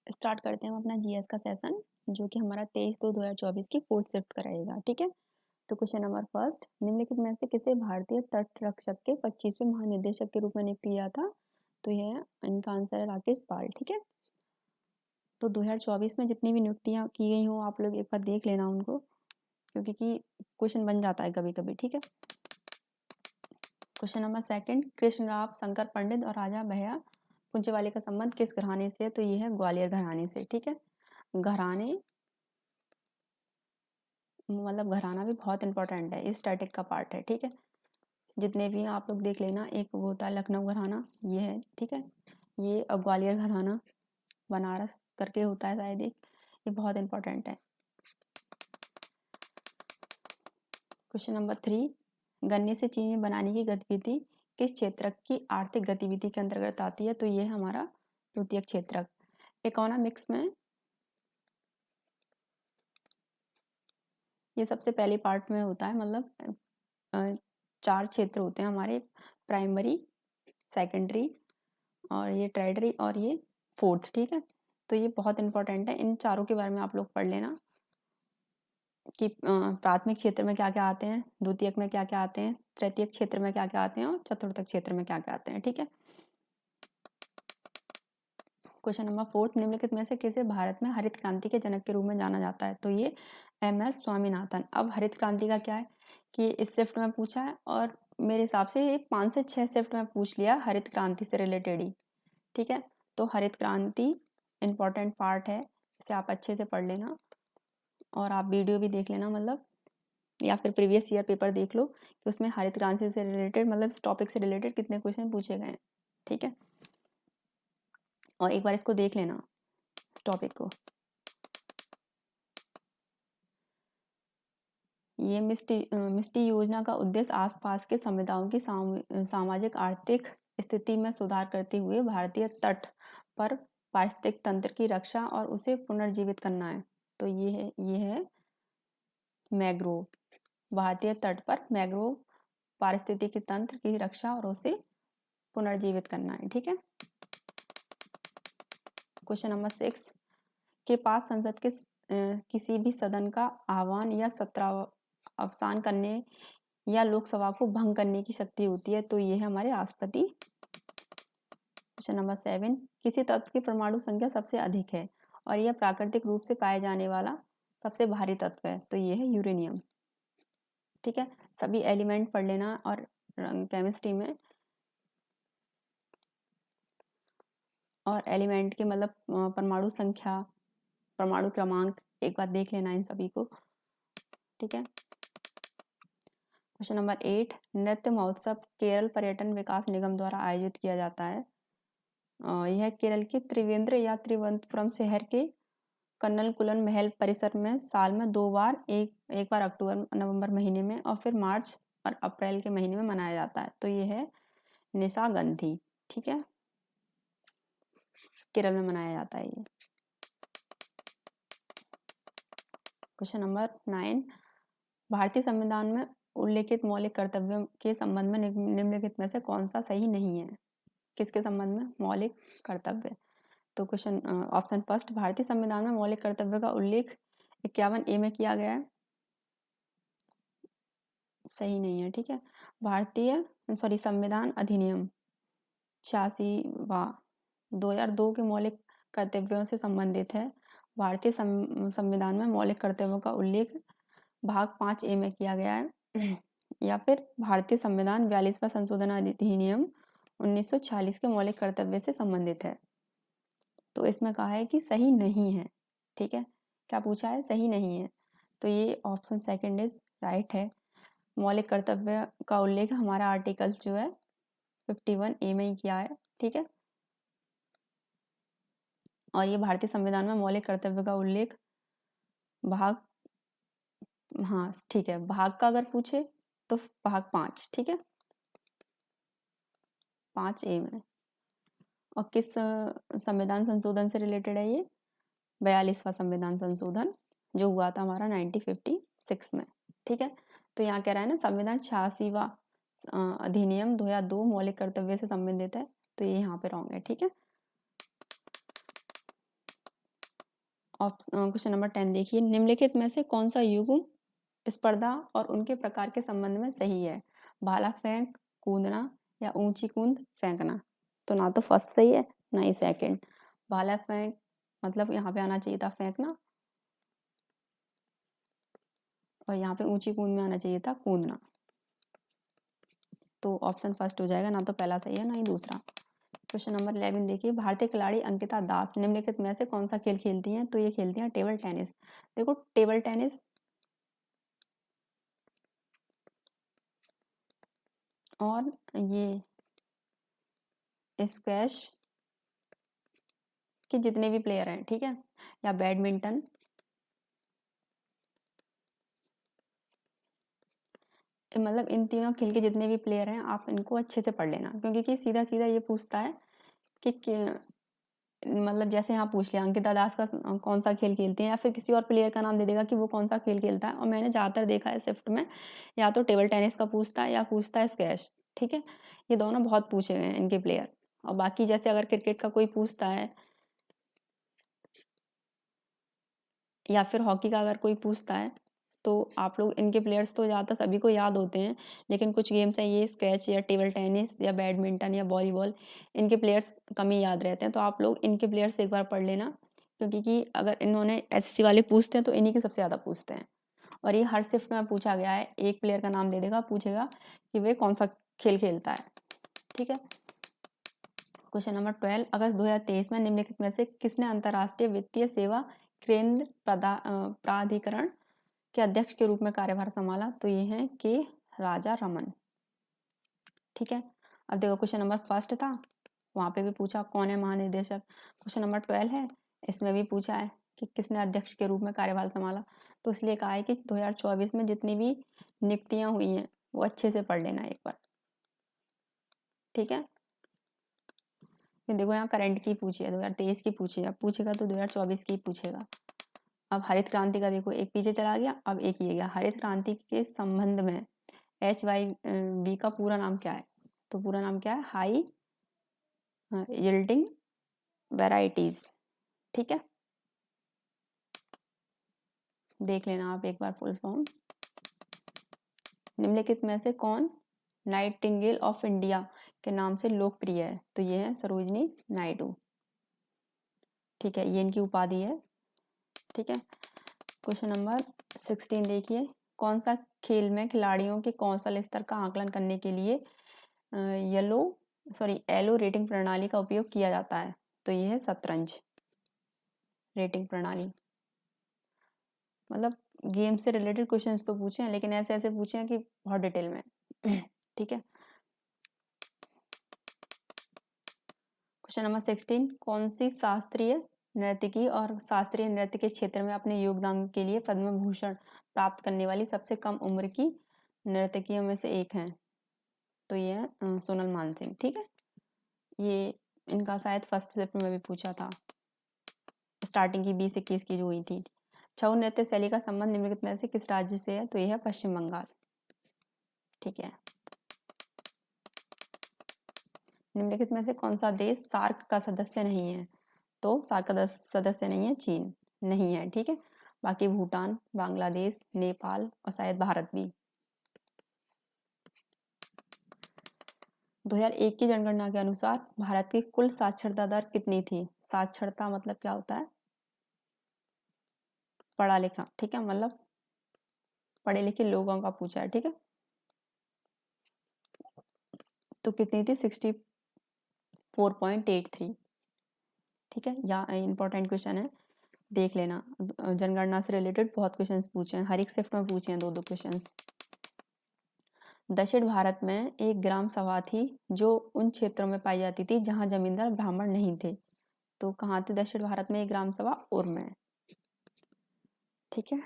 Start करते हैं हम अपना जीएस का सेशन, जो कि हमारा 23/2/2024 की 4th शिफ्ट कराएगा। ठीक है, तो क्वेश्चन नंबर फर्स्ट, निम्नलिखित में से किसे भारतीय तट रक्षक के 25वें महानिदेशक के रूप में नियुक्त किया था? तो यह इनका आंसर है राकेश पाल। ठीक है, तो 2024 में जितनी भी नियुक्तियां की गई हो आप लोग एक बार देख लेना उनको, क्योंकि क्वेश्चन बन जाता है कभी कभी। ठीक है, question number second, Krishnarao Shankar Pandit और राजा भैया पुंचवाली का संबंध किस घराने से है? तो ये है ग्वालियर घराने से। ठीक है, घराने मतलब घराना भी बहुत इंपॉर्टेंट है, इस स्टैटिक का पार्ट है। ठीक है, जितने भी आप लोग देख लेना, एक वो होता है लखनऊ घराना, ये है। ठीक है, ये ग्वालियर घराना, बनारस करके होता है शायद एक, ये बहुत इंपॉर्टेंट है। क्वेश्चन नंबर 3, गन्ने से चीनी बनाने की गतिविधि किस क्षेत्र की आर्थिक गतिविधि के अंतर्गत आती है? तो ये है हमारा द्वितीयक क्षेत्रक। इकोनॉमिक्स में ये सबसे पहले पार्ट में होता है, मतलब 4 क्षेत्र होते हैं हमारे, प्राइमरी, सेकेंडरी और ये टर्टियरी और ये फोर्थ। ठीक है, तो ये बहुत इंपॉर्टेंट है, इन चारों के बारे में आप लोग पढ़ लेना कि प्राथमिक क्षेत्र में क्या क्या आते हैं, द्वितीयक में क्या क्या आते हैं, तृतीयक क्षेत्र में क्या क्या आते हैं और चतुर्थक क्षेत्र में क्या क्या आते हैं। ठीक है, क्वेश्चन नंबर 4, निम्नलिखित में से किसे भारत में हरित क्रांति के जनक के रूप में जाना जाता है? तो ये MS स्वामीनाथन। अब हरित क्रांति का क्या है कि इस शिफ्ट में पूछा है, और मेरे हिसाब से ये 5 से 6 शिफ्ट में पूछ लिया हरित क्रांति से रिलेटेड ही। ठीक है, तो हरित क्रांति इंपॉर्टेंट पार्ट है, इसे आप अच्छे से पढ़ लेना और आप वीडियो भी देख लेना, मतलब या फिर प्रीवियस ईयर पेपर देख लो कि उसमें हरित क्रांति से रिलेटेड, मतलब इस टॉपिक से रिलेटेड कितने क्वेश्चन पूछे गए हैं। ठीक है, और एक बार इसको देख लेना, इस टॉपिक को। ये मिष्टी योजना का उद्देश्य आसपास के समुदायों की सामाजिक आर्थिक स्थिति में सुधार करते हुए भारतीय तट पर पारिस्थितिक तंत्र की रक्षा और उसे पुनर्जीवित करना है। तो ये है मैंग्रोव, भारतीय तट पर मैंग्रोव पारिस्थितिकी तंत्र की रक्षा और उसे पुनर्जीवित करना है। ठीक है, क्वेश्चन नंबर 6 के पास संसद के किसी भी सदन का आह्वान या सत्र अवसान करने या लोकसभा को भंग करने की शक्ति होती है। तो ये है हमारे राष्ट्रपति। क्वेश्चन नंबर 7, किसी तत्व की परमाणु संख्या सबसे अधिक है और यह प्राकृतिक रूप से पाए जाने वाला सबसे भारी तत्व है? तो ये है यूरेनियम। ठीक है, सभी एलिमेंट पढ़ लेना और केमिस्ट्री में, और एलिमेंट के मतलब परमाणु संख्या, परमाणु क्रमांक एक बार देख लेना इन सभी को। ठीक है, क्वेश्चन नंबर 8, नृत्य महोत्सव केरल पर्यटन विकास निगम द्वारा आयोजित किया जाता है। यह केरल के त्रिवेंद्र या तिरुवनंतपुरम शहर के कन्नलकुलन महल परिसर में साल में 2 बार, एक बार अक्टूबर नवंबर महीने में और फिर मार्च और अप्रैल के महीने में मनाया जाता है। तो ये है निशागंधी। ठीक है, केरल में मनाया जाता है ये। क्वेश्चन नंबर 9, भारतीय संविधान में उल्लेखित मौलिक कर्तव्यों के संबंध में निम्नलिखित में से कौन सा सही नहीं है? किसके संबंध में? मौलिक कर्तव्य। तो क्वेश्चन ऑप्शन फर्स्ट, भारतीय संविधान में मौलिक कर्तव्य का उल्लेख 51A में किया गया है, सही नहीं है। ठीक है, भारतीय संविधान अधिनियम 86वां 2002 के मौलिक कर्तव्यों से संबंधित है। भारतीय संविधान में मौलिक कर्तव्यों का उल्लेख भाग 5A में किया गया है, या फिर भारतीय संविधान 42वां संशोधन अधिनियम 1946 के मौलिक कर्तव्य से संबंधित है। तो इसमें कहा है कि सही नहीं है। ठीक है, क्या पूछा है? सही नहीं है, तो ये ऑप्शन सेकंड इज राइट है। मौलिक कर्तव्य का उल्लेख हमारा आर्टिकल जो है 51A में ही किया है। ठीक है, और ये भारतीय संविधान में मौलिक कर्तव्य का उल्लेख भाग, हाँ ठीक है, भाग का अगर पूछे तो भाग 5, ठीक है, 5A में। और किस संविधान संशोधन से रिलेटेड है ये? 42वां संविधान संशोधन जो हुआ था हमारा 1956 में। ठीक है, तो यहाँ कह रहा है ना, संविधान 86वां अधिनियम 2002 मौलिक कर्तव्य से संबंधित है, तो ये यहाँ पे रॉन्ग है। ठीक है, क्वेश्चन नंबर 10 देखिए, निम्नलिखित में से कौन सा युग्म स्पर्धा और उनके प्रकार के संबंध में सही है? भाला फेंक, कूदना या ऊंची कूद फेंकना। तो ना तो फर्स्ट सही है ना ही सेकंड। भाला फेंक मतलब यहाँ पे आना चाहिए था फेंकना, और यहाँ पे ऊंची कूद में आना चाहिए था कूदना। तो ऑप्शन फर्स्ट हो जाएगा, ना तो पहला सही है ना ही दूसरा। क्वेश्चन नंबर 11 देखिए, भारतीय खिलाड़ी अंकिता दास निम्नलिखित में से कौन सा खेल खेलती हैं? तो ये खेलती हैं टेबल टेनिस। देखो टेबल टेनिस और ये स्क्वैश के जितने भी प्लेयर हैं, ठीक है, या बैडमिंटन, मतलब इन तीनों खेल के जितने भी प्लेयर हैं आप इनको अच्छे से पढ़ लेना, क्योंकि सीधा सीधा ये पूछता है कि मतलब जैसे यहाँ पूछ लिया अंकिता दास का कौन सा खेल खेलती हैं, या फिर किसी और प्लेयर का नाम दे देगा कि वो कौन सा खेल खेलता है। और मैंने ज़्यादातर देखा है शिफ्ट में या तो टेबल टेनिस का पूछता है या पूछता है स्क्वैश, ठीक है, ये दोनों बहुत पूछे गए हैं इनके प्लेयर। और बाकी जैसे अगर क्रिकेट का कोई पूछता है या फिर हॉकी का अगर कोई पूछता है तो आप लोग इनके प्लेयर्स तो ज़्यादातर सभी को याद होते हैं, लेकिन कुछ गेम्स हैं ये स्क्वैच या टेबल टेनिस या बैडमिंटन या वॉलीबॉल, इनके प्लेयर्स कम ही याद रहते हैं। तो आप लोग इनके प्लेयर्स एक बार पढ़ लेना, क्योंकि अगर इन्होंने एसएससी वाले पूछते हैं तो इन्हीं के सबसे ज़्यादा पूछते हैं। और ये हर शिफ्ट में पूछा गया है, एक प्लेयर का नाम दे देगा, पूछेगा कि वे कौन सा खेल खेलता है, ठीक है। क्वेश्चन नंबर 12, अगस्त 2023 में निम्नलिखित में से किसने अंतर्राष्ट्रीय वित्तीय सेवा केंद्र प्राधिकरण के अध्यक्ष के रूप में कार्यभार संभाला? तो ये है के राजा रमन, ठीक है। अब देखो क्वेश्चन नंबर फर्स्ट था, वहाँ पे भी पूछा कौन है महानिदेशक। क्वेश्चन नंबर 12 है, इसमें भी पूछा है कि किसने अध्यक्ष के रूप में कार्यभार संभाला। तो इसलिए कहा है कि 2024 में जितनी भी नियुक्तियां हुई हैं वो अच्छे से पढ़ लेना एक बार, ठीक है। देखो यहाँ करंट की पूछी है, 2023 की पूछी है, अब पूछेगा तो 2024 की पूछेगा। अब हरित क्रांति का देखो एक पीछे चला गया, अब एक ये गया। हरित क्रांति के संबंध में HYV का पूरा नाम क्या है? तो पूरा नाम क्या है? हाई यील्डिंग वैरायटीज, ठीक है, देख लेना आप एक बार फुल फॉर्म। निम्नलिखित में से कौन नाइटिंगेल ऑफ इंडिया के नाम से लोकप्रिय है? तो ये है सरोजनी नायडू, ठीक है, ये इनकी उपाधि है, ठीक है। क्वेश्चन नंबर 16 देखिए, कौन सा खेल में खिलाड़ियों के कौशल स्तर का आकलन करने के लिए एलो रेटिंग प्रणाली का उपयोग किया जाता है? तो ये है शतरंज रेटिंग प्रणाली। मतलब गेम से रिलेटेड क्वेश्चंस तो पूछे हैं, लेकिन ऐसे ऐसे पूछे हैं कि बहुत डिटेल में, ठीक है। क्वेश्चन नंबर 16, कौन सी शास्त्रीय नर्तकी और शास्त्रीय नृत्य के क्षेत्र में अपने योगदान के लिए पद्म भूषण प्राप्त करने वाली सबसे कम उम्र की नर्तकियों में से एक है? तो ये है सोनल मानसिंह, ठीक है। ये इनका शायद फर्स्ट शिफ्ट में भी पूछा था, स्टार्टिंग की 20-21 की जो हुई थी। छऊ नृत्य शैली का संबंध निम्नलिखित में से किस राज्य से है? तो यह है पश्चिम बंगाल, ठीक है। निम्नलिखित में से कौन सा देश सार्क का सदस्य नहीं है? तो सार्क का सदस्य नहीं है, चीन नहीं है, ठीक है। बाकी भूटान, बांग्लादेश, नेपाल और शायद भारत भी। 2001 की जनगणना के अनुसार भारत की कुल साक्षरता दर कितनी थी? साक्षरता मतलब क्या होता है? पढ़ा लिखा, ठीक है, मतलब पढ़े लिखे लोगों का पूछा है, ठीक है। तो कितनी थी? 64.83, ठीक है। या इंपॉर्टेंट क्वेश्चन है, देख लेना, जनगणना से रिलेटेड बहुत क्वेश्चंस पूछे हैं, हर एक शिफ्ट में पूछे हैं 2-2 क्वेश्चंस। दक्षिण भारत में एक ग्राम सभा थी जो उन क्षेत्रों में पाई जाती थी जहां जमींदार ब्राह्मण नहीं थे। तो कहाँ थी दक्षिण भारत में एक ग्राम सभा? उर में, ठीक है।